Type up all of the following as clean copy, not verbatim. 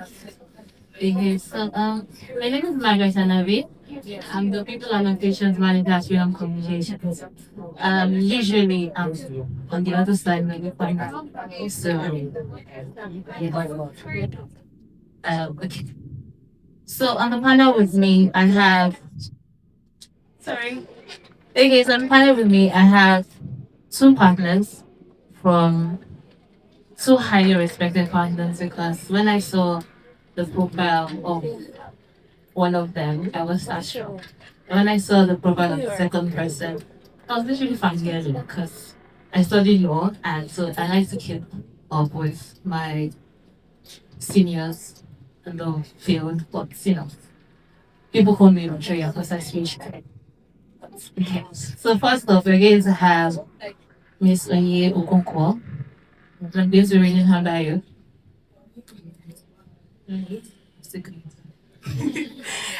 Okay, so my name is Margaret Anavi. I'm the people and operations manager at Freedom Communications. Usually on the other side of the panel. So okay. So on the panel with me, I have sorry. Okay, so on the panel with me, I have two partners from two highly respected partners because when I saw the profile of one of them, I was starstruck. And when I saw the profile of the second person, I was literally fangirling because I studied law and so I like to keep up with my seniors in the field. But people call me Rogeria because I speak. Okay. So first off, we're going to have Miss Onye Okonkwo. I'm going to read her bio.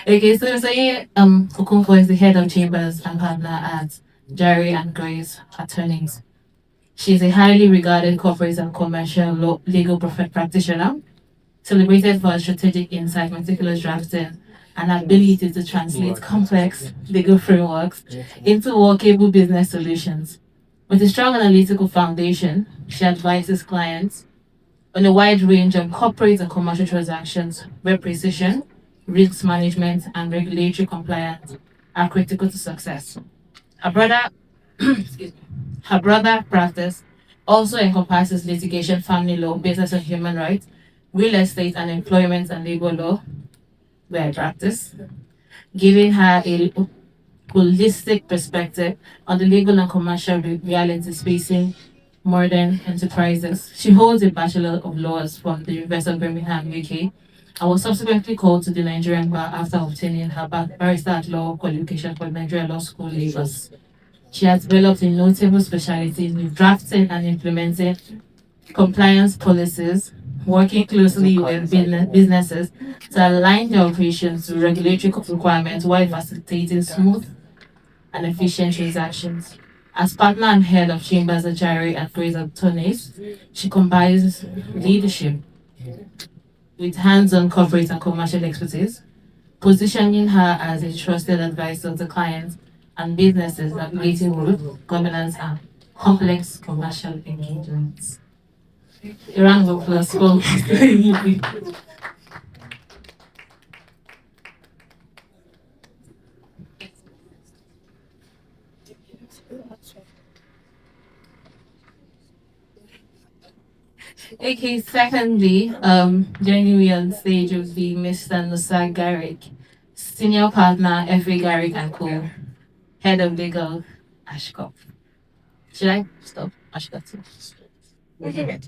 Okay, so Miss Okonkwo is the head of chambers and partner at Jerry and Grace Attorneys. She is a highly regarded corporate and commercial legal practitioner, celebrated for her strategic insight, meticulous drafting, and ability to translate complex legal frameworks into workable business solutions. With a strong analytical foundation, she advises clients on a wide range of corporate and commercial transactions where precision, risk management, and regulatory compliance are critical to success. Her brother, excuse me, her brother practice also encompasses litigation, family law, business and human rights, real estate and employment and labor law, where I practice, giving her a holistic perspective on the legal and commercial realities facing modern enterprises. She holds a Bachelor of Laws from the University of Birmingham, UK, and was subsequently called to the Nigerian bar after obtaining her barrister at law qualification from Nigeria Law School, Lagos. She has developed a notable specialty in drafting and implementing compliance policies, working closely with businesses to align their operations to regulatory requirements while facilitating smooth and efficient transactions. As partner and head of Chambers Ajari and Fraser Attorneys, she combines leadership with hands-on corporate and commercial expertise, positioning her as a trusted advisor to clients and businesses navigating with governance and complex commercial engagements. A round of applause for Okay, secondly, joining me on stage will be Mr. Nusa Garrick, Senior Partner, FA Garrick and Co., Head of Legal, Ashcop. Should I stop? Ashcop. Okay.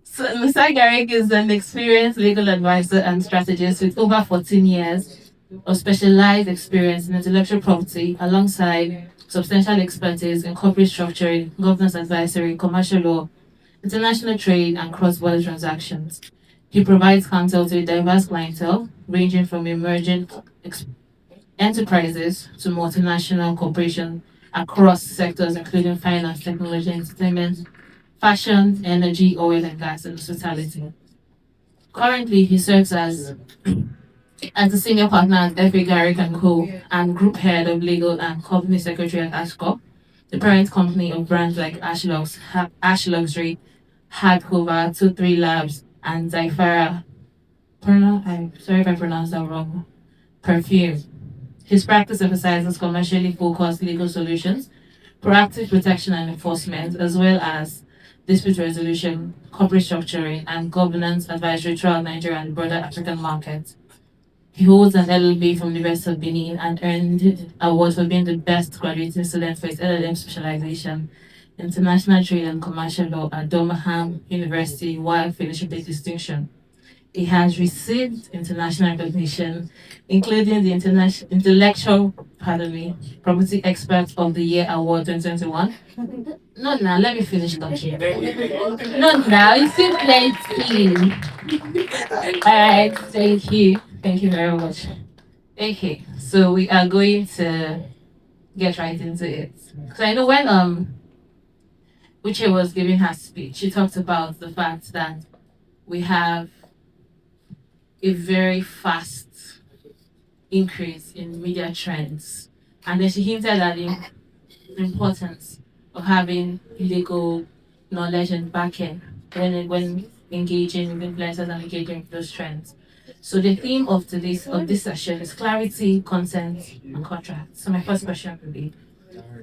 So Mr. Garrick is an experienced legal advisor and strategist with over 14 years of specialized experience in intellectual property alongside substantial expertise in corporate structuring, governance advisory, commercial law, international trade, and cross-border transactions. He provides counsel to a diverse clientele, ranging from emerging enterprises to multinational corporations across sectors including finance, technology, entertainment, fashion, energy, oil and gas, and hospitality. Currently, he serves as a senior partner at FA Garrick and Co. and group head of legal and company secretary at Ashcorp, the parent company of brands like Ash Luxury, Hardcover, 23 Labs, and Zyfara. I'm sorry if I pronounced that wrong. Perfume. His practice emphasizes commercially focused legal solutions, proactive protection and enforcement, as well as dispute resolution, corporate structuring, and governance advisory throughout Nigeria and broader African markets. He holds an LLB from the University of Benin and earned awards for being the best graduating student for his LLM specialization, International Trade and Commercial Law at Birmingham University, while finishing the distinction. It has received international recognition, including the Property Expert of the Year Award 2021. Not now, let me finish talking. Not now, it's too plenty. Alright, thank you. Thank you very much. Okay, so we are going to get right into it. So I know Uche was giving her speech, she talked about the fact that we have a very fast increase in media trends. And then she hinted at the importance of having legal knowledge and backing when engaging with influencers and engaging with those trends. So the theme of this session is clarity, consent, and contract. So my first question would be: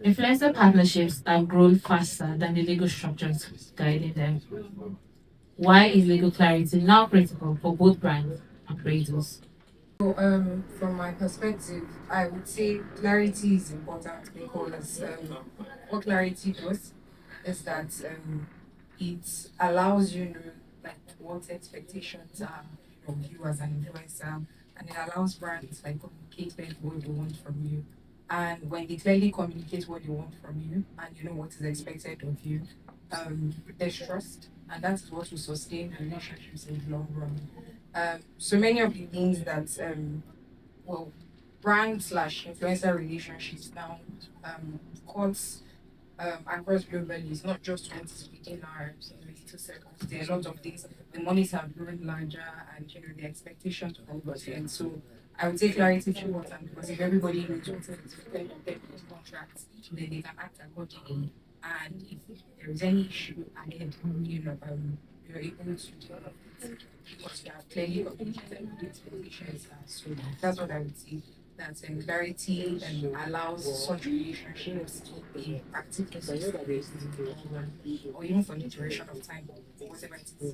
influencer partnerships have grown faster than the legal structures guiding them. Why is legal clarity now critical for both brands and creators? So, from my perspective, I would say clarity is important because what clarity does is that it allows you know like what expectations are of you as an influencer, and it allows brands like communicate clearly what they want from you. And when they clearly communicate what they want from you, and you know what is expected of you, there's trust, and that is what will sustain relationships in the long run. So many of the things that well, brand slash influencer relationships now cause across globally. It's not just what is within our little circles. There are a lot of things. The monies have grown larger, and you know the expectations from us. And so I would say clarity is important because if everybody knows what is expected of them in contracts, then they can act accordingly. And if there is any issue ahead, you're able to deal with it because you have clearly communicated what the expectations are. So that's what I would say, that clarity allows such relationships to be practically sustainable in the long run, or even for the duration of time, or whatever it is,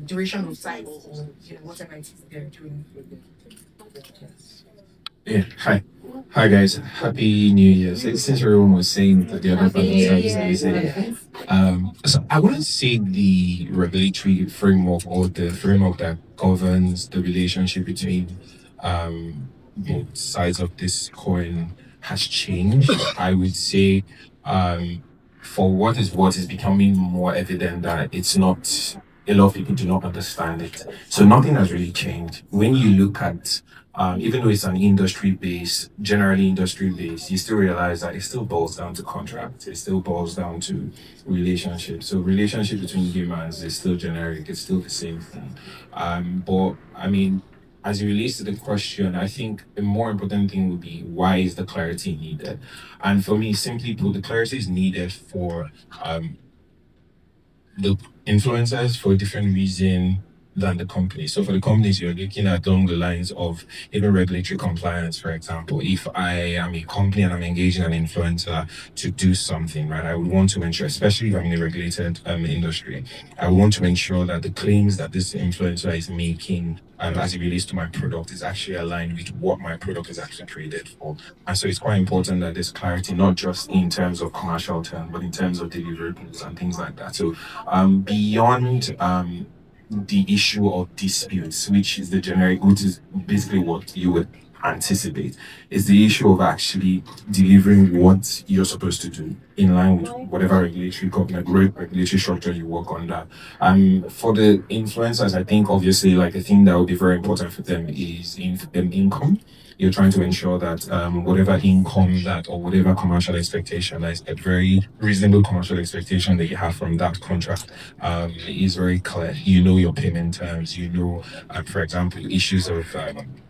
duration of time, or whatever it is they're doing. Yeah, hi. Hi guys, happy New Year. Since everyone was saying that the other Happy part of New service, let me say, Year. so I wouldn't say the regulatory framework or the framework that governs the relationship between both sides of this coin has changed. I would say, um, for what is becoming more evident that it's not, a lot of people do not understand it. So nothing has really changed. When you look at even though it's an industry based, generally industry based, you still realize that it still boils down to contract. It still boils down to relationship. So relationship between humans is still generic. It's still the same thing. But I mean, as it relates to the question, I think the more important thing would be why is the clarity needed? And for me, simply put, the clarity is needed for the influencers for a different reason than the company. So for the companies, you're looking at along the lines of even regulatory compliance, for example. If I am a company and I'm engaging an influencer to do something, right, I would want to ensure, especially if I'm in a regulated industry, I want to ensure that the claims that this influencer is making as it relates to my product is actually aligned with what my product is actually created for. And so it's quite important that there's clarity, not just in terms of commercial terms, but in terms of deliverables and things like that. So beyond the issue of disputes, which is the generic, which is basically what you would anticipate, is the issue of actually delivering what you're supposed to do in line with whatever regulatory structure you work under. For the influencers, I think obviously like a thing that would be very important for them is income. You're trying to ensure that whatever income that or whatever commercial expectation, that is a very reasonable commercial expectation that you have from that contract, is very clear. You know your payment terms. You know, for example, issues of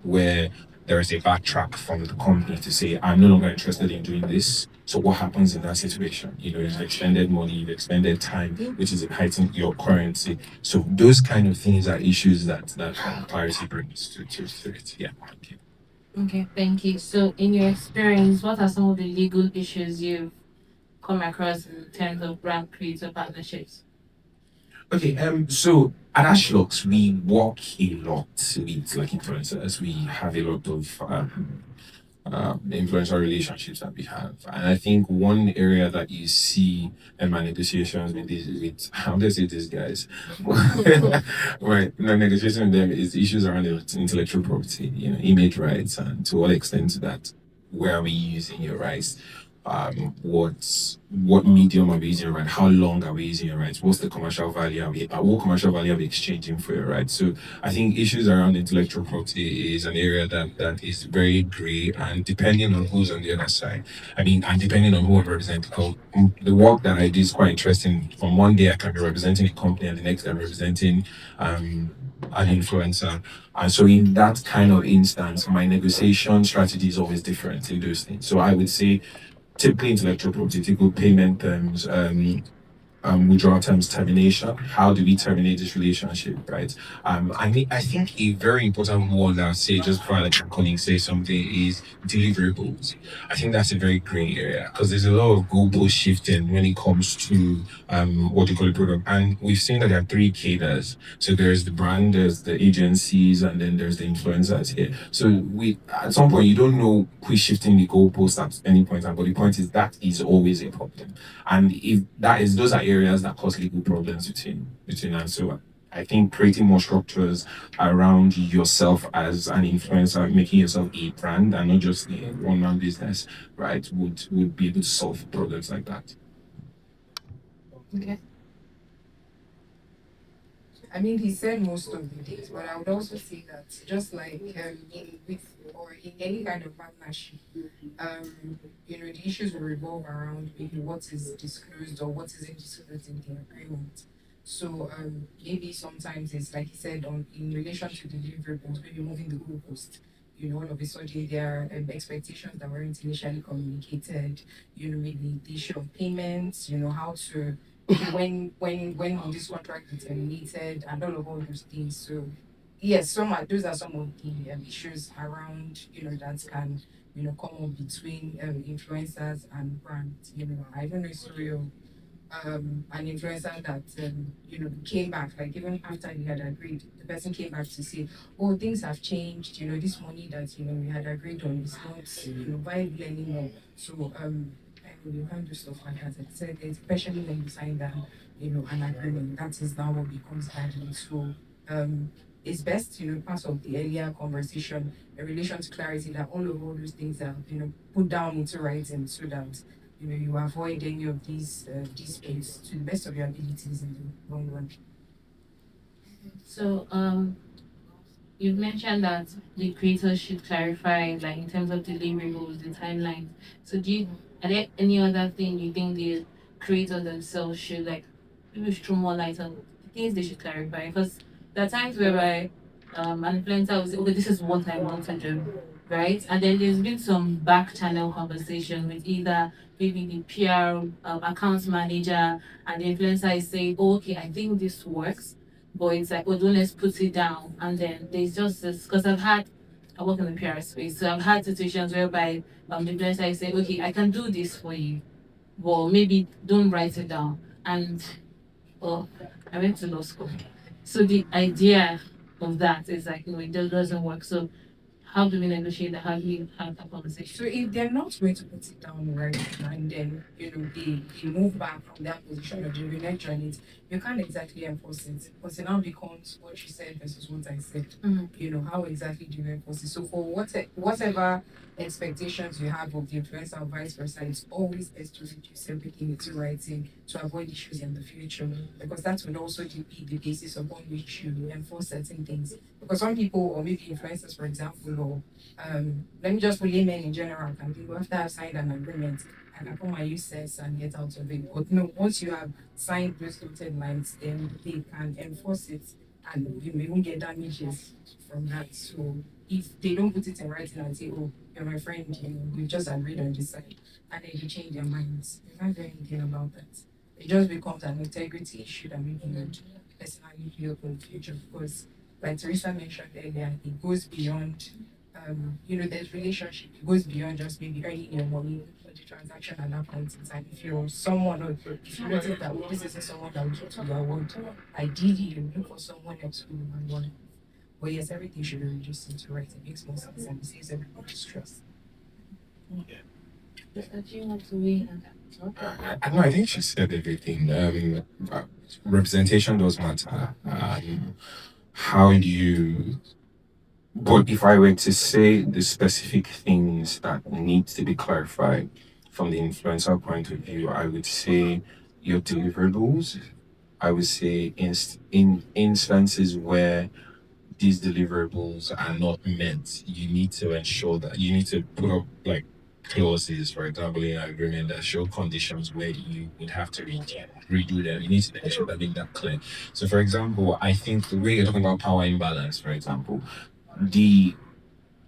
where there is a backtrack from the company to say, I'm no longer interested in doing this. So what happens in that situation? You know, you've expended money, you've expended time, which is heightened your currency. So those kind of things are issues that clarity brings to it. Yeah. Thank you. Okay, thank you. So, in your experience, what are some of the legal issues you've come across in terms of brand creator partnerships? Okay, so at Ashlocks, we work a lot with like influencers. We have a lot of influential relationships that we have. And I think one area that you see in my negotiations with these, with how do I say these guys, right? My negotiation with them is issues around intellectual property, you know, image rights, and to what extent that where are we using your rights? what medium are we using, right? How long are we using it, right? What's the commercial value? What commercial value are we exchanging for it, right? So I think issues around intellectual property is an area that is very gray, and depending on who's on the other side, I mean, and depending on who I represent, because the work that I do is quite interesting. From one day I can be representing a company, and the next I'm representing an influencer. And so in that kind of instance, my negotiation strategy is always different in those things. So I would say typically intellectual property, typical payment terms, withdrawal terms, termination. How do we terminate this relationship, right? I think a very important word that I'll say just before I let my colleague say something is deliverables. I think that's a very gray area because there's a lot of goalpost shifting when it comes to what you call a product. And we've seen that there are three cadres. So there's the brand, there's the agencies, and then there's the influencers here. So we at some point you don't know who's shifting the goalpost at any point, but the point is that is always a problem. And if that is those are areas that cause legal problems between us. So I think creating more structures around yourself as an influencer, making yourself a brand and not just a one-man business, right, would be able to solve problems like that. Okay. I mean, he said most of the things, but I would also say that just like in with or in any kind of partnership, the issues will revolve around maybe what is disclosed or what isn't disclosed in the agreement. So maybe sometimes it's like he said on in relation to the deliverables, maybe moving the goalpost. All of a sudden there are expectations that weren't initially communicated. Maybe the issue of payments. How to when will this contract be terminated and all those things. So yes, those are some of the issues around that can come up between influencers and brands. I don't know story of an influencer that came back, like even after he had agreed, the person came back to say, oh, things have changed, this money that we had agreed on is not viable anymore. So I mean, you can't do stuff like that. Like I said, especially when you sign down an agreement, that is now what becomes binding. So it's best, part of the earlier conversation in relation to clarity, that all those things are put down into writing so that you avoid any of these disputes to the best of your abilities in the long run. So you've mentioned that the creators should clarify, like in terms of deliverables, the timelines. So are there any other thing you think the creators themselves should like maybe throw more light on the things they should clarify? Because there are times whereby an influencer will say, okay, this is what I want to do, right? And then there's been some back channel conversation with either maybe the PR account manager, and the influencer is saying, oh, okay, I think this works, but it's like, oh, don't let's put it down. And then there's just this, because I work in the PR space, so I've had situations whereby the influencer is saying, okay, I can do this for you, but maybe don't write it down. And well, I went to law school, so the idea of that is like, it just doesn't work. So how do we negotiate that? How do we have that So conversation? if they're not going to put it down right, and then they move back from that position or they renege on it, you can't exactly enforce it because it now becomes what you said versus what I said. How exactly do you enforce it? So for whatever expectations you have of the influencer or vice versa, it's always best to reduce everything into writing to avoid issues in the future, because that would also be the basis upon which you enforce certain things. Because some people, or maybe influencers, for example, or let me just put laymen in general, can people after I've signed an agreement, I can come and use sense and get out of it. But no, once you have signed those dotted lines, then they can enforce it and you may even get damages from that. So if they don't put it in writing and say, oh, you're my friend, we've just agreed on this side, and then you change their minds, you can't do anything about that. It just becomes an integrity issue that maybe you'd personally feel in the future, because like Teresa mentioned earlier, it goes beyond there's relationship. It goes beyond just maybe earning your money for the transaction at that point in time. If you're someone, or if you notice that this isn't someone that will keep to their word, ideally you look for someone else who will want. But yes, everything should be reduced into right. It makes more sense and it saves everybody stress. Do you want to weigh in on No, I think she said everything. Representation does matter. How do you But if I were to say the specific things that need to be clarified, from the influencer point of view, I would say your deliverables. I would say in instances where these deliverables are not met, you need to ensure that you need to put up like clauses, for example, in an agreement that show conditions where you would have to redo them. You need to make sure that make that clear. So, for example, I think the way you're talking about power imbalance, for example, the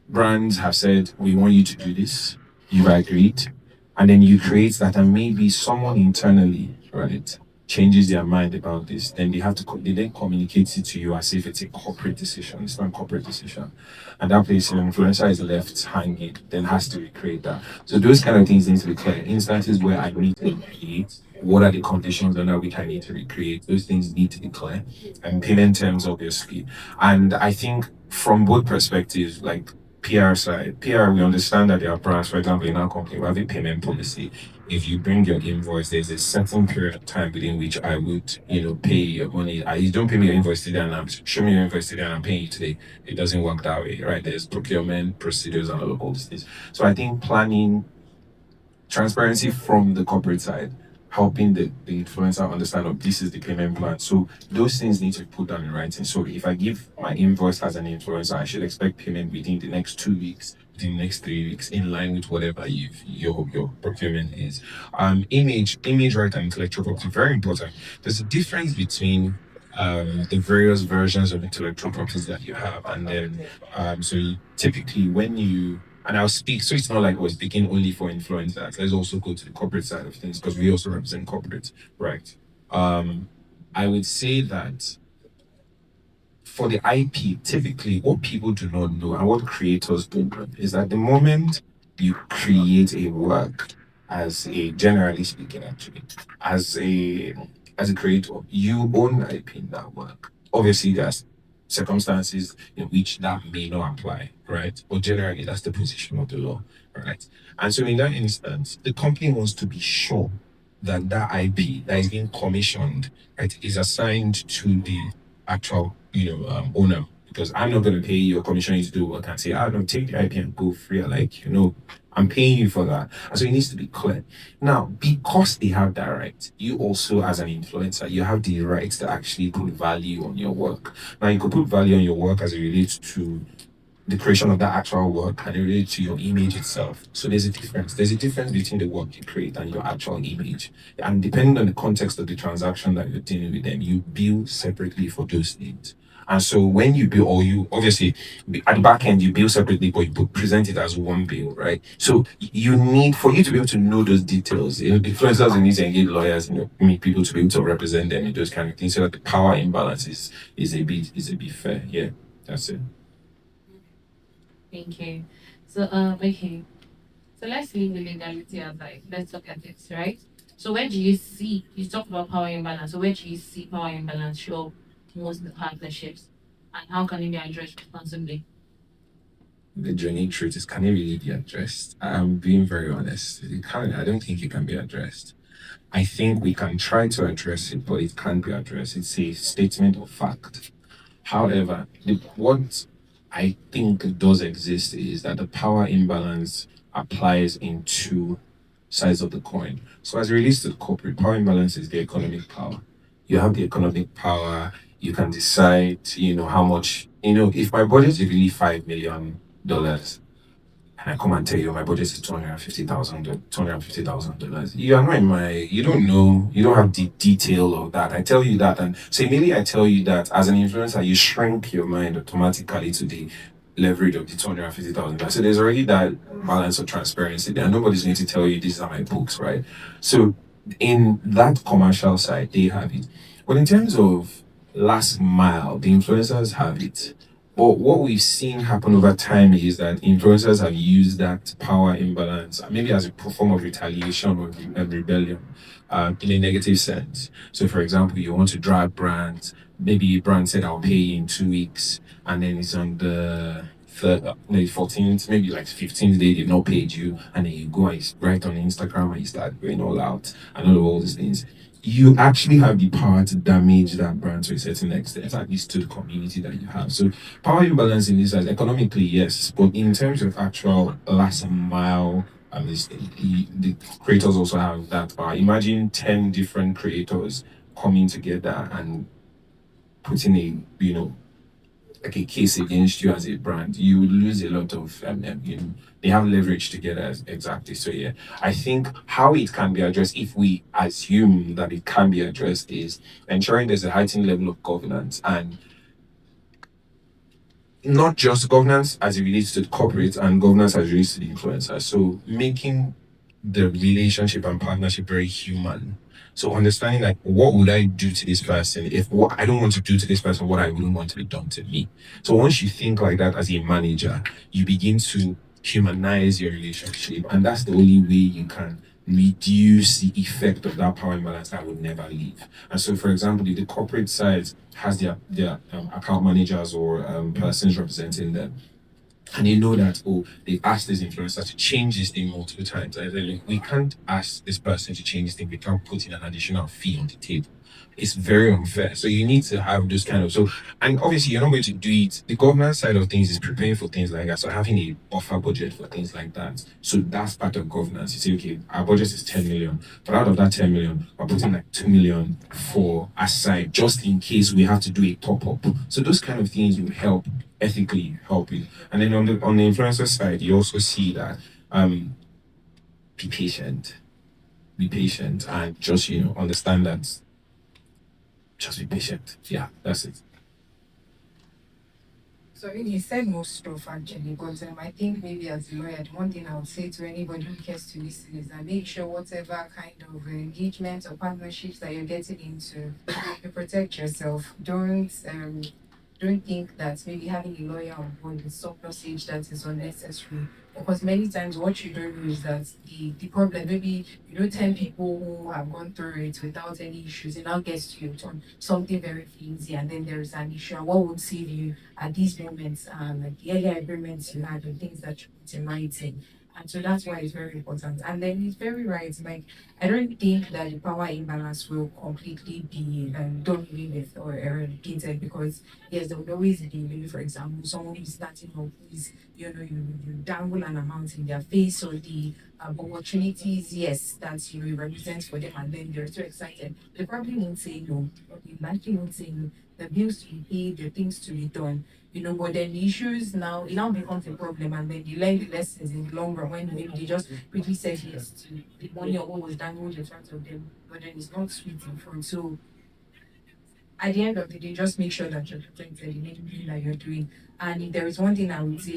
brands have said, we want you to do this, you've agreed, and then you create that, and maybe someone internally, right, changes their mind about this, then they have to, they then communicate it to you as if it's a corporate decision. It's not a corporate decision. And that place, the influencer is left hanging, then has to recreate that. So those kind of things need to be clear. Instances where I need to recreate, what are the conditions under which I need to recreate? Those things need to be clear. And payment terms, obviously. And I think from both perspectives, like PR side. PR, we understand that there are brands, for example, in our company, we have a payment policy. If you bring your invoice, there's a certain period of time within which I would, pay your money. You don't pay me your invoice today and show me your invoice today and I'm paying you today. It doesn't work that way, right? There's procurement procedures and all of those things. So I think planning transparency from the corporate side, helping the influencer understand of this is the payment plan. So those things need to be put down in writing. So if I give my invoice as an influencer, I should expect payment within the next 2 weeks, within the next 3 weeks, in line with whatever your procurement is. Image right and intellectual property, very important. There's a difference between the various versions of intellectual properties that you have, and then typically when you and I'll speak. So it's not like we're speaking only for influencers. Let's also go to the corporate side of things because we also represent corporate, right? I would say that for the IP, typically what people do not know and what creators don't know is that the moment you create a work as a generally speaking, actually, as a as a creator, you own IP in that work. Obviously, there's circumstances in which that may not apply, right? But generally, that's the position of the law, right? And so, in that instance, the company wants to be sure that that IP that is being commissioned, right, is assigned to the actual, owner. Because I'm not going to pay you or commission you to do work and say, I don't take the IP and go free. Like, I'm paying you for that. And so it needs to be clear. Now, because they have that right, you also, as an influencer, you have the right to actually put value on your work. Now, you could put value on your work as it relates to the creation of that actual work and it relates to your image itself. So there's a difference. There's a difference between the work you create and your actual image. And depending on the context of the transaction that you're dealing with them, you bill separately for those things. And so when you bill, or you obviously at the back end you bill separately, but you present it as one bill, right? So you need for you to be able to know those details. Influencers will need to engage lawyers, meet people to be able to represent them in those kind of things, so that the power imbalance is a bit fair. Yeah, that's it. Thank you. So, okay. So let's leave the legality aside. Let's look at this, right? So where do you see, you talked about power imbalance, so where do you see power imbalance show up most in the partnerships? And how can it be addressed responsibly? The journey truth is, can it really be addressed? I'm being very honest. It can I don't think it can be addressed. I think we can try to address it, but it can't be addressed. It's a statement of fact. However, what I think does exist is that the power imbalance applies in two sides of the coin. So as it relates to the corporate, power imbalance is the economic power. You have the economic power, you can decide, how much, if my budget is really $5 million, and I come and tell you my budget is $250,000. You are not in my, you don't know, you don't have the detail of that. I tell you that, and so immediately I tell you that as an influencer, you shrink your mind automatically to the leverage of the $250,000. So there's already that balance of transparency there. Nobody's going to tell you these are my books, right? So in that commercial side, they have it. But in terms of last mile, the influencers have it. But what we've seen happen over time is that influencers have used that power imbalance, maybe as a form of retaliation or rebellion, in a negative sense. So, for example, you want to drag brands. Maybe a brand said, I'll pay you in 2 weeks, and then it's on the third, no, 14th, maybe like 15th day, they've not paid you, and then you go and write on Instagram and you start going all out and all these things. You actually have the power to damage that brand to a certain extent, at least to the community that you have. So power imbalance in this side, economically, yes, but in terms of actual last mile the creators also have that power. Imagine 10 different creators coming together and putting like a case against you as a brand. You would lose a lot of they have leverage together exactly. So yeah, I think how it can be addressed, if we assume that it can be addressed, is ensuring there's a heightened level of governance, and not just governance as it relates to the corporate, and governance as it relates to the influencer. So making the relationship and partnership very human. So understanding like what would I do to this person if what I don't want to do to this person, what I wouldn't want to be done to me. So once you think like that as a manager, you begin to humanize your relationship, and that's the only way you can reduce the effect of that power imbalance that would never leave. And so, for example, if the corporate side has their account managers or persons representing them, and they know that, oh, they asked this influencer to change this thing multiple times. And they're like, we can't ask this person to change this thing. We can't put in an additional fee on the table. It's very unfair. So you need to have those kind of, so, and obviously you're not going to do it. The governance side of things is preparing for things like that. So having a buffer budget for things like that. So that's part of governance. You say, okay, our budget is 10 million, but out of that 10 million, we're putting like 2 million for aside just in case we have to do a top up. So those kind of things will help ethically help you. And then on the influencer side, you also see that be patient, and just understand that. Just be patient. Yeah, that's it. So you said most stuff actually, but I think maybe as a lawyer, the one thing I would say to anybody who cares to listen is that make sure whatever kind of engagement or partnerships that you're getting into, you protect yourself. Don't think that maybe having a lawyer on board is surplusage that is unnecessary. Because many times what you don't know is that the problem, maybe 10 people who have gone through it without any issues, it now gets to you on something very flimsy, and then there is an issue. And what would save you at these moments, like the earlier agreements you had, the things that you put in writing. And so that's why it's very important. And then it's very right. Like, I don't think that the power imbalance will completely be done away with or eradicated, because yes, there will always be, maybe for example, someone who's starting off is, you dangle an amount in their face, or the opportunities, yes, that you represent for them, and then they're so excited. They probably won't say no, or they likely won't say no. The bills to be paid, the things to be done, but then the issues now, it now becomes a problem, and then you learn the lessons in the long run when maybe they just quickly said yes to the money or what was dangled in front of them, but then it's not sweet in front. So at the end of the day, just make sure that you're protected in anything that you're doing. And if there is one thing I would say,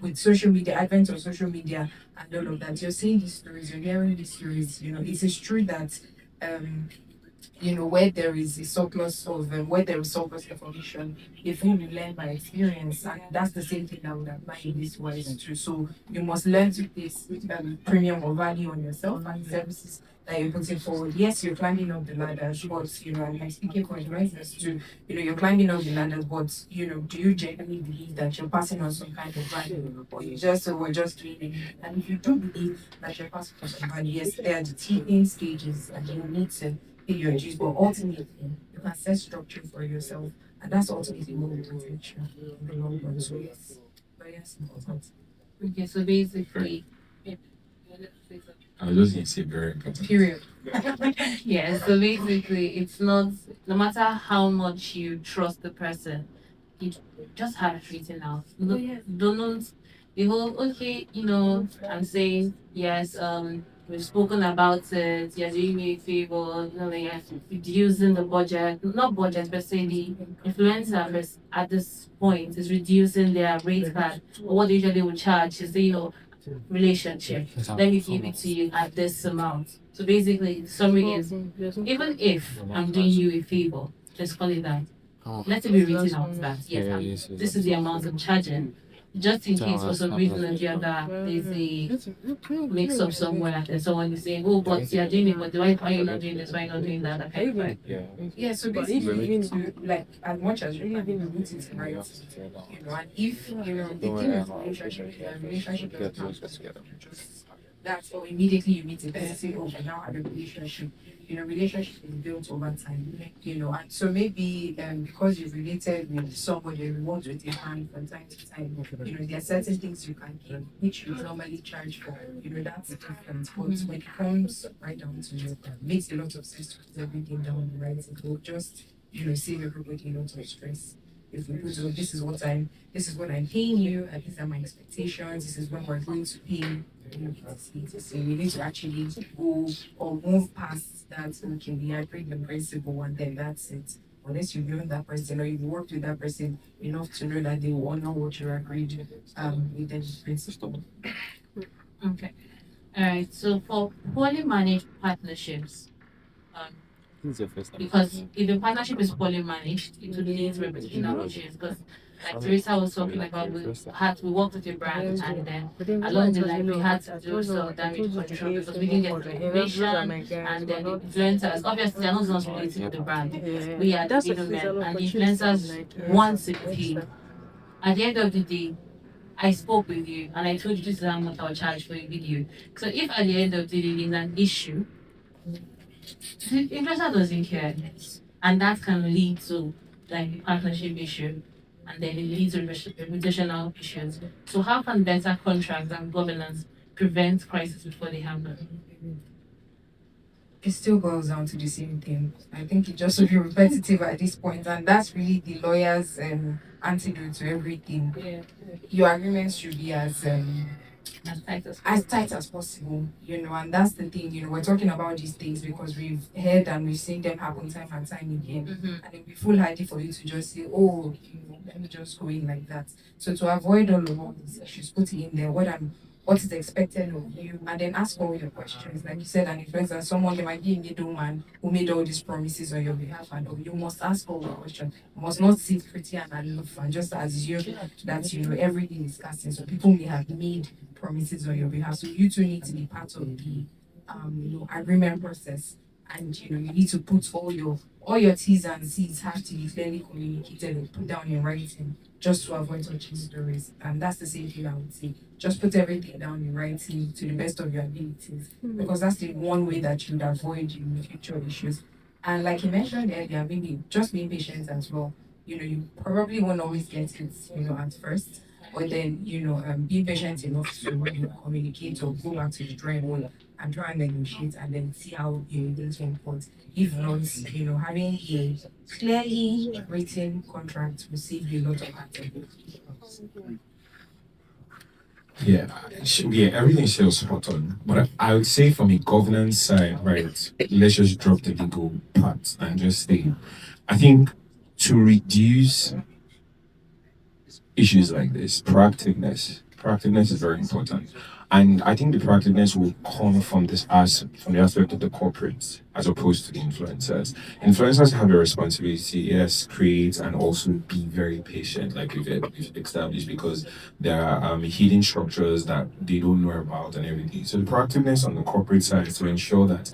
with social media, advent of social media and all of that, you're seeing these stories, you're hearing these stories. It is true that um where there is a surplus of where there is surplus information, if you learn by experience, and that's the same thing that would apply in this wise too. So you must learn to place premium or value on yourself and the services that you're putting forward. Yes, you're climbing up the ladders, but I'm speaking for influencers too. You're climbing up the ladders, but do you genuinely believe that you're passing on some kind of value, or you just we're just doing it? And if you do believe that you're passing on some value, yes, there are the teething stages, and you need to pay your dues, but ultimately you can set structure for yourself, and that's ultimately what will protect you in the long run. So yes, but yes, important. Okay, so basically, I was just going to say very important. Period. yeah, so basically, it's not, no matter how much you trust the person, you just have it written out. No, don't the whole, okay, I'm saying, yes, we've spoken about it, you're doing me a favor, like, reducing the budget, not budget, but say the influencer at this point is reducing their rate card, or what they usually would charge is, relationship. Let me give it to you at this amount. So basically, the summary is, even if I'm doing you a favor, let's call it that. Let it be written out that yes, this is the amount I'm charging. Just in case for some reason or the other there's a mix up somewhere and someone is saying, oh, but you're doing it, but why are you not doing this? Why are you not doing that? Okay, right. Yeah, so basically you need to, like, as much as you can, you need it right. And if the thing with relationship doesn't have to just that, or immediately you meet a person, say, oh, I now have a relationship. relationship is built over time, and so maybe because you've related with somebody you want with your hand from time to time, there are certain things you can give, which you normally charge for, that's different. But when it comes right down to it, makes a lot of sense to put everything down in writing. It will just, save everybody a lot of stress. If we put, oh, this is what I'm paying you, and these are my expectations, this is when we're going to pay, so we need to actually go or move past that. Okay, we agreed the principle, and then that's it. Unless you've known that person or you've worked with that person enough to know that they will honor what you agreed with the principle. Okay. All right. So for poorly managed partnerships, um, because if the partnership is poorly managed, it would lead to reputational issues. Because, like Teresa was talking about, we worked with a brand, and then along the line we had to do some damage control because we didn't get the information, and then the influencers, obviously they're not the ones related to the brand. We are the middlemen, and the influencers want to pay. At the end of the day, I spoke with you and I told you this is how much I'll charge for a video. So if at the end of the day there's an issue, the investor doesn't care. And that can lead to like a partnership issue, and then it leads to reputational issues. So how can better contracts and governance prevent crises before they happen? It still boils down to the same thing. I think it just will be repetitive at this point, and that's really the lawyer's antidote to everything. Yeah, Your agreements should be as tight as possible, and that's the thing, we're talking about these things because we've heard and we've seen them happen time and time again. And it'd be foolhardy for you to just say, oh, let me just go in like that. So to avoid all these issues, put it in there. What is expected of you, and then ask all your questions. Like you said, an influencer, someone there might be a middleman who made all these promises on your behalf, and you must ask all the questions. You must not sit pretty and aloof and just assume that everything is casting. So people may have made promises on your behalf. So you two need to be part of the agreement process. And you need to put all your T's and C's have to be clearly communicated and put down in writing just to avoid touching stories. And that's the same thing I would say. Just put everything down in writing to the best of your abilities. Because that's the one way that you would avoid future issues. And like you mentioned earlier, maybe just being patient as well. You probably won't always get it, at first. But then, be patient enough to communicate or go back to the drawing board and try and negotiate and then see how things will unfold. If not, having a clearly written contract will save you a lot of heartache. Yeah, yeah, everything still spot on. But I would say from a governance side, right, let's just drop the legal part and just say, I think to reduce issues like this, proactiveness is very important. And I think the proactiveness will come from from the aspect of the corporates as opposed to the influencers. Influencers have a responsibility, yes, create and also be very patient, like we've established, because there are hidden structures that they don't know about and everything. So the proactiveness on the corporate side is to ensure that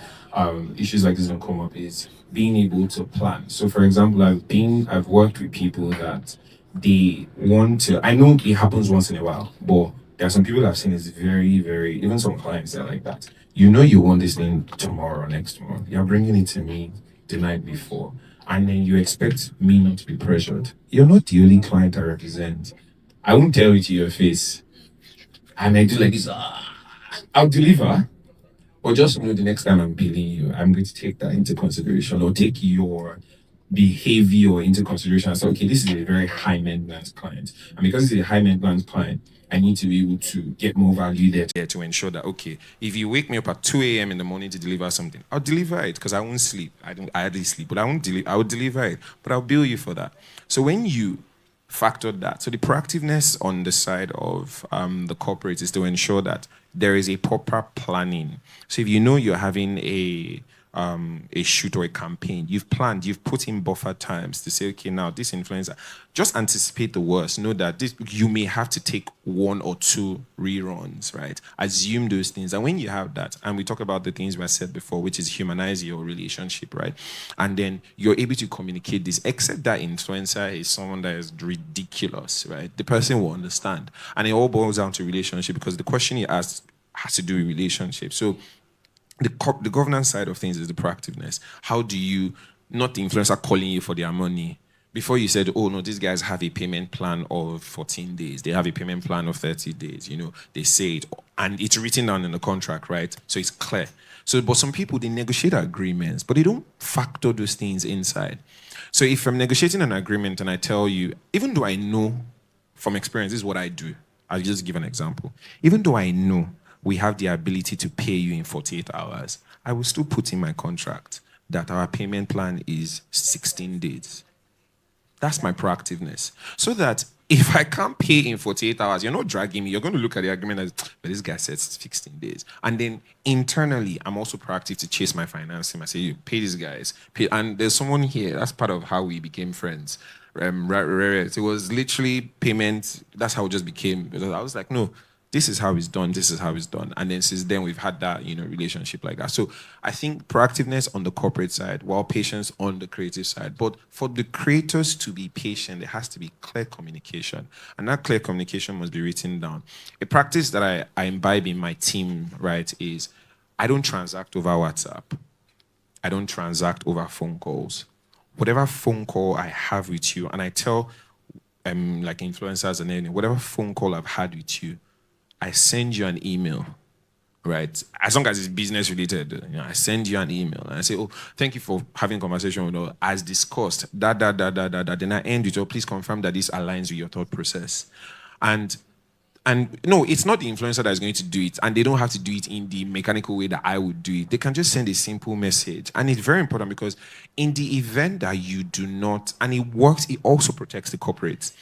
issues like this don't come up is being able to plan. So for example, I've worked with people that they want to. I know it happens once in a while, but there are some people I've seen is very, very, even some clients that are like that. You want this thing tomorrow or next month. You're bringing it to me the night before, and then you expect me not to be pressured. You're not the only client I represent. I won't tell you to your face. I might do like this. I'll deliver, but just know the next time I'm billing you, I'm going to take that into consideration or take your behavior into consideration. So, okay, this is a very high maintenance client. And because it's a high maintenance client, I need to be able to get more value there to ensure that, okay, if you wake me up at 2 a.m. in the morning to deliver something, I'll deliver it because I won't sleep. I hardly sleep, but I will deliver it, but I'll bill you for that. So when you factored that. So the proactiveness on the side of the corporate is to ensure that there is a proper planning. So if you know you're having a shoot or a campaign, you've planned, you've put in buffer times to say, okay, now this influencer, just anticipate the worst. Know that you may have to take 1 or 2 reruns, right? Assume those things. And when you have that, and we talk about the things we said before, which is humanize your relationship, right? And then you're able to communicate this, except that influencer is someone that is ridiculous, right? The person will understand. And it all boils down to relationship because the question you asked has to do with relationship. So The governance side of things is the proactiveness. How do you, not the influencer calling you for their money? Before you said, oh no, these guys have a payment plan of 14 days. They have a payment plan of 30 days. They say it and it's written down in the contract, right? So it's clear. So, but some people, they negotiate agreements, but they don't factor those things inside. So if I'm negotiating an agreement and I tell you, even though I know from experience, this is what I do. I'll just give an example. Even though I know we have the ability to pay you in 48 hours, I will still put in my contract that our payment plan is 16 days. That's my proactiveness. So that if I can't pay in 48 hours, you're not dragging me. You're going to look at the agreement as, but this guy says it's 16 days. And then internally, I'm also proactive to chase my financing. I say, you pay these guys. Pay. And there's someone here, that's part of how we became friends. It was literally payment. That's how it just became. Because I was like, no, this is how it's done. This is how it's done. And then since then, we've had that, relationship like that. So I think proactiveness on the corporate side, while patience on the creative side. But for the creators to be patient, there has to be clear communication. And that clear communication must be written down. A practice that I imbibe in my team, right, is I don't transact over WhatsApp. I don't transact over phone calls. Whatever phone call I have with you, and I tell like influencers and anything, whatever phone call I've had with you, I send you an email, right? As long as it's business related, I send you an email and I say, oh, thank you for having a conversation with us as discussed. Then I end with, oh, please confirm that this aligns with your thought process. And no, it's not the influencer that is going to do it, and they don't have to do it in the mechanical way that I would do it. They can just send a simple message, and it's very important because in the event that you do not, and it works, it also protects the corporates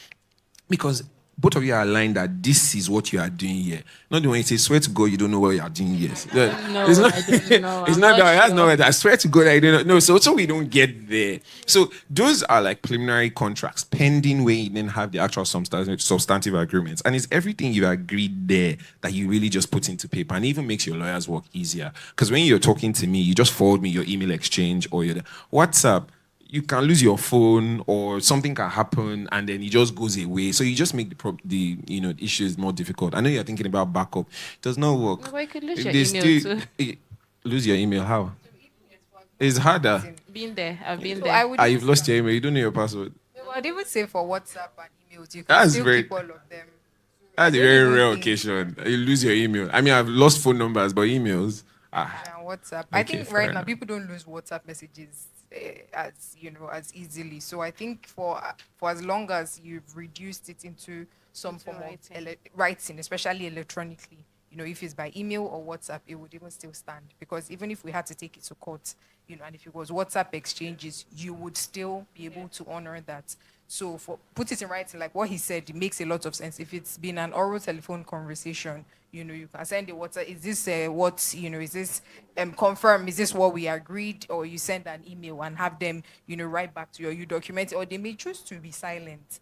because both of you are aligned that this is what you are doing here. Not the one you say, swear to God, you don't know what you are doing here. No, It's not, I don't know. it's I'm not that. It has sure. no. I swear to God, I don't know. So we don't get there. So those are like preliminary contracts, pending where you then have the actual substantive agreements, and it's everything you agreed there that you really just put into paper, and even makes your lawyers work easier. Because when you're talking to me, you just forward me your email exchange or your WhatsApp. You can lose your phone or something can happen and then it just goes away. So you just make the issues more difficult. I know you're thinking about backup. It does not work. Well, you could lose If your they email still too. lose your email, how? It's harder. Been there. I've been So there. I would You've lost your email. You don't know your password. I'd even say for WhatsApp and emails, you can That's still very. keep all of them. That's a don't very even rare think- occasion. You lose your email. I mean, I've lost phone numbers, but emails. And WhatsApp. I Okay, think fair right now enough. people don't lose WhatsApp messages as easily. So I think for as long as you've reduced it into some Into form writing. of writing, especially electronically, if it's by email or WhatsApp, it would even still stand because even if we had to take it to court, and if it was WhatsApp exchanges, you would still be able to honor that. So for put it in writing, like what he said, it makes a lot of sense. If it's been an oral telephone conversation, you can send a WhatsApp. Is this what is this confirm? Is this what we agreed? Or you send an email and have them write back to you. Or you document it, or they may choose to be silent.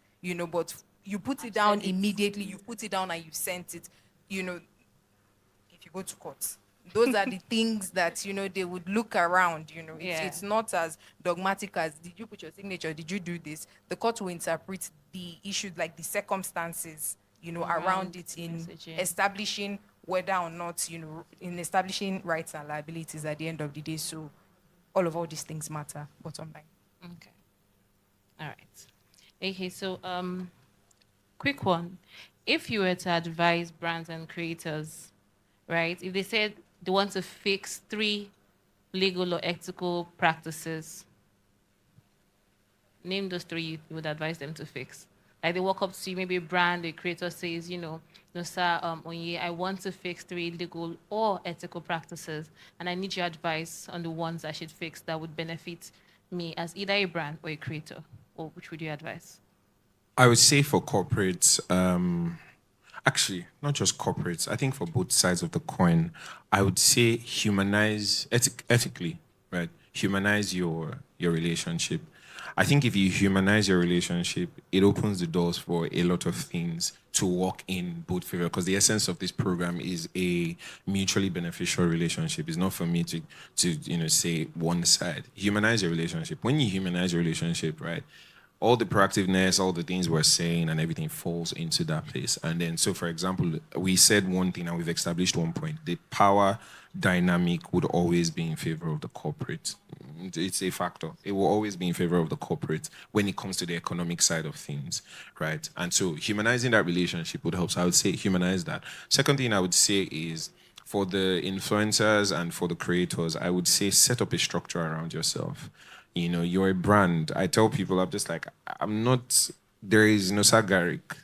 But you put it down immediately. You put it down and you sent it. If you go to court. Those are the things that they would look around. Yeah. It's not as dogmatic as did you put your signature, did you do this. The court will interpret the issue, like the circumstances around Around it, in messaging. establishing whether or not in establishing rights and liabilities at the end of the day. So all these things matter, bottom line. Okay. All right. Okay, so quick one. If you were to advise brands and creators, right? If they said they want to fix 3 legal or ethical practices, name those 3 you would advise them to fix. Like they walk up to you, maybe a brand, a creator says, no, sir, Onye, I want to fix 3 legal or ethical practices, and I need your advice on the ones I should fix that would benefit me as either a brand or a creator. Or which would you advise? I would say for corporates, actually, not just corporates, I think for both sides of the coin, I would say humanize, ethically, right? Humanize your relationship. I think if you humanize your relationship, it opens the doors for a lot of things to work in both favor. Because the essence of this program is a mutually beneficial relationship. It's not for me to say one side. Humanize your relationship. When you humanize your relationship, right? all the proactiveness, all the things we're saying, and everything falls into that place. And then, so for example, we said one thing and we've established one point: the power dynamic would always be in favor of the corporate. It's a factor. It will always be in favor of the corporate when it comes to the economic side of things, right? And so, humanizing that relationship would help. So, I would say humanize that. Second thing I would say is, for the influencers and for the creators, I would say set up a structure around yourself. You know, you're a brand. I tell people, I'm just like, I'm not, there is no Garrick.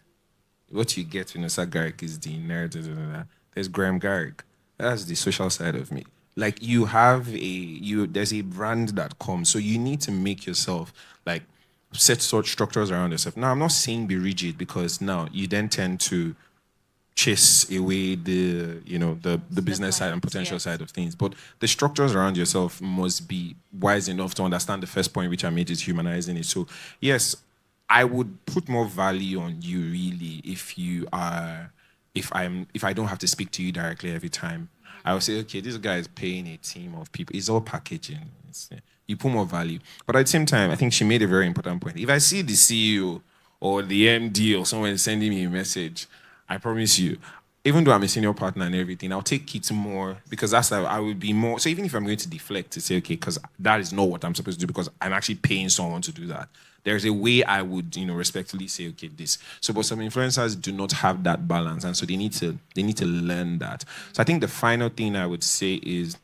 What you get with Nosa Garrick is the nerd. There's Graham Garrick. That's the social side of me. Like you have there's a brand that comes. So you need to make yourself like set sort structures around yourself. Now I'm not saying be rigid because now you then tend to chase away the business side and clients, potential yes. side of things. But the structures around yourself must be wise enough to understand the first point which I made is humanizing it. So yes, I would put more value on you really if I don't have to speak to you directly every time. I would say, okay, this guy is paying a team of people. It's all packaging. You put more value. But at the same time, I think she made a very important point. If I see the CEO or the MD or someone sending me a message, I promise you, even though I'm a senior partner and everything, I'll take it more because that's how I would be more. So even if I'm going to deflect to say, okay, because that is not what I'm supposed to do because I'm actually paying someone to do that. There's a way I would, respectfully say, okay, this. So, but some influencers do not have that balance, and so they need to learn that. So I think the final thing I would say is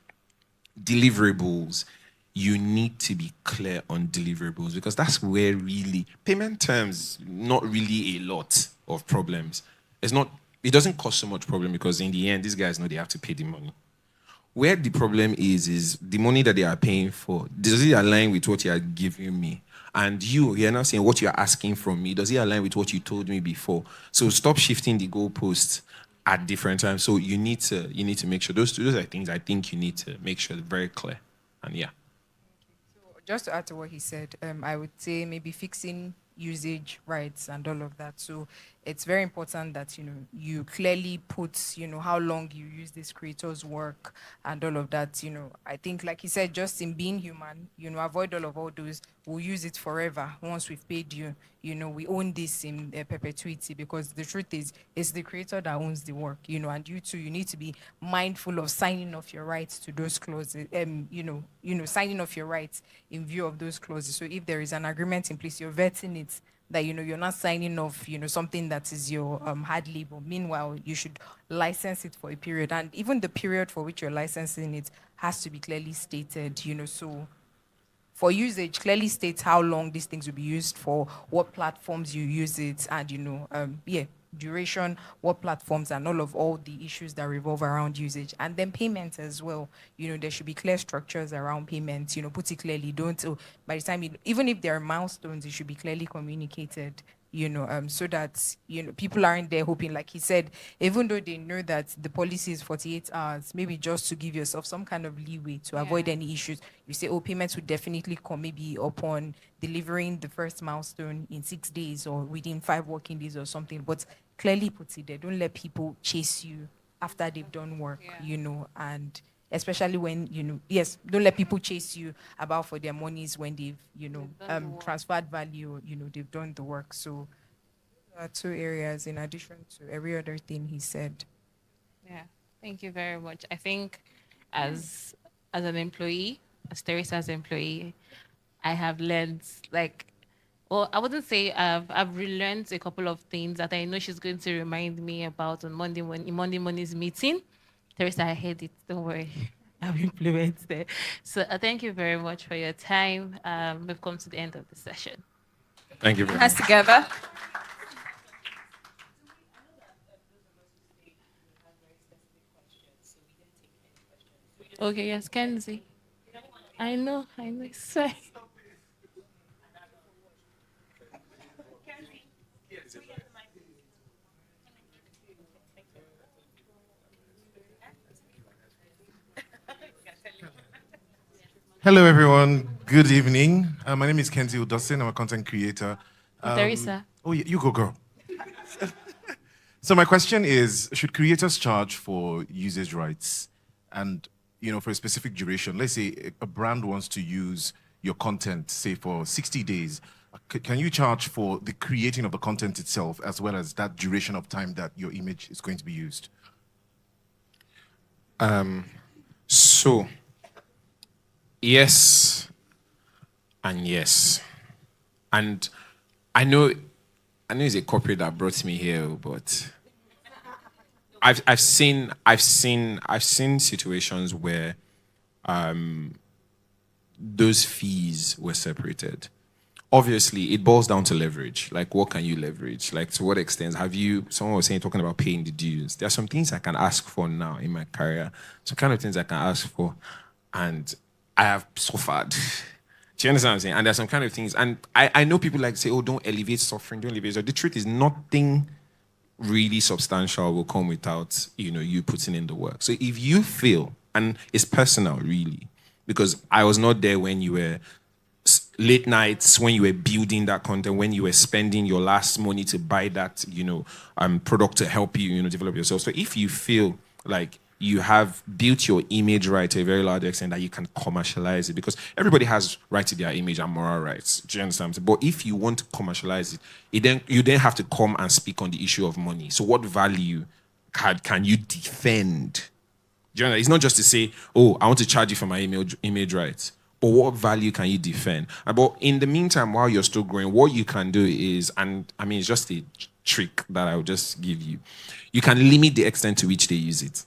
deliverables. You need to be clear on deliverables because that's where really payment terms not really a lot of problems. It doesn't cause so much problem because in the end these guys know they have to pay the money. Where the problem is the money that they are paying for, does it align with what you are giving me? And you're now saying what you're asking from me, does it align with what you told me before? So stop shifting the goalposts at different times. So you need to make sure those are things I think you need to make sure very clear. And yeah. Just to add to what he said, I would say maybe fixing usage rights and all of that. So it's very important that you clearly put how long you use this creator's work and all of that. I think like he said, just in being human, avoid all those. We'll use it forever once we've paid you. We own this in perpetuity because the truth is it's the creator that owns the work. And you too, you need to be mindful of signing off your rights to those clauses. Signing off your rights in view of those clauses. So if there is an agreement in place, you're vetting it that you're not signing off something that is your hard labor. Meanwhile, you should license it for a period, and even the period for which you're licensing it has to be clearly stated. So for usage, clearly states how long these things will be used for, what platforms you use it, and duration, what platforms, and all the issues that revolve around usage, and then payment as well. There should be clear structures around payment. Put it clearly. Don't by the time even if there are milestones, it should be clearly communicated. So that people aren't there hoping, like he said, even though they know that the policy is 48 hours, maybe just to give yourself some kind of leeway to avoid any issues. You say, oh, payments would definitely come maybe upon delivering the first milestone in 6 days or within 5 working days or something. But clearly put it there. Don't let people chase you after they've done work, and especially when yes, don't let people chase you about for their monies when they've transferred value, they've done the work. So there are 2 areas in addition to every other thing he said. Yeah, thank you very much. I think as an employee, as Teresa's employee, I have learned like, well, I wouldn't say I've relearned a couple of things that I know she's going to remind me about on Monday morning's meeting. Teresa, I heard it. Don't worry. I'll implement it. So thank you very much for your time. We've come to the end of the session. Thank you very Hands much. together. Okay, yes, Kenzie. I know. Sorry. Hello, everyone. Good evening. My name is Kenzie Udostin. I'm a content creator. Teresa. Oh, you go, girl. So my question is, should creators charge for usage rights and, for a specific duration? Let's say a brand wants to use your content, say for 60 days. can you charge for the creating of the content itself as well as that duration of time that your image is going to be used? So, yes and yes. And I know it's a corporate that brought me here, but I've seen situations where those fees were separated. Obviously, it boils down to leverage. Like, what can you leverage? Like, to what extent have you? Someone was saying, talking about paying the dues. There are some things I can ask for now in my career. Some kind of things I can ask for, and I have suffered. Do you understand what I'm saying? And there's some kind of things, and I know people like to say, "Oh, don't elevate suffering, don't elevate." So the truth is, nothing really substantial will come without you putting in the work. So if you feel, and it's personal, really, because I was not there when you were late nights, when you were building that content, when you were spending your last money to buy that product to help you develop yourself. So if you feel like you have built your image right to a very large extent that you can commercialize it, because everybody has right to their image and moral rights. Do you understand? But if you want to commercialize it, you then have to come and speak on the issue of money. So what value can you defend? Do you know? It's not just to say, "Oh, I want to charge you for my image rights." But what value can you defend? But in the meantime, while you're still growing, what you can do is, and I mean, it's just a trick that I'll just give you. You can limit the extent to which they use it.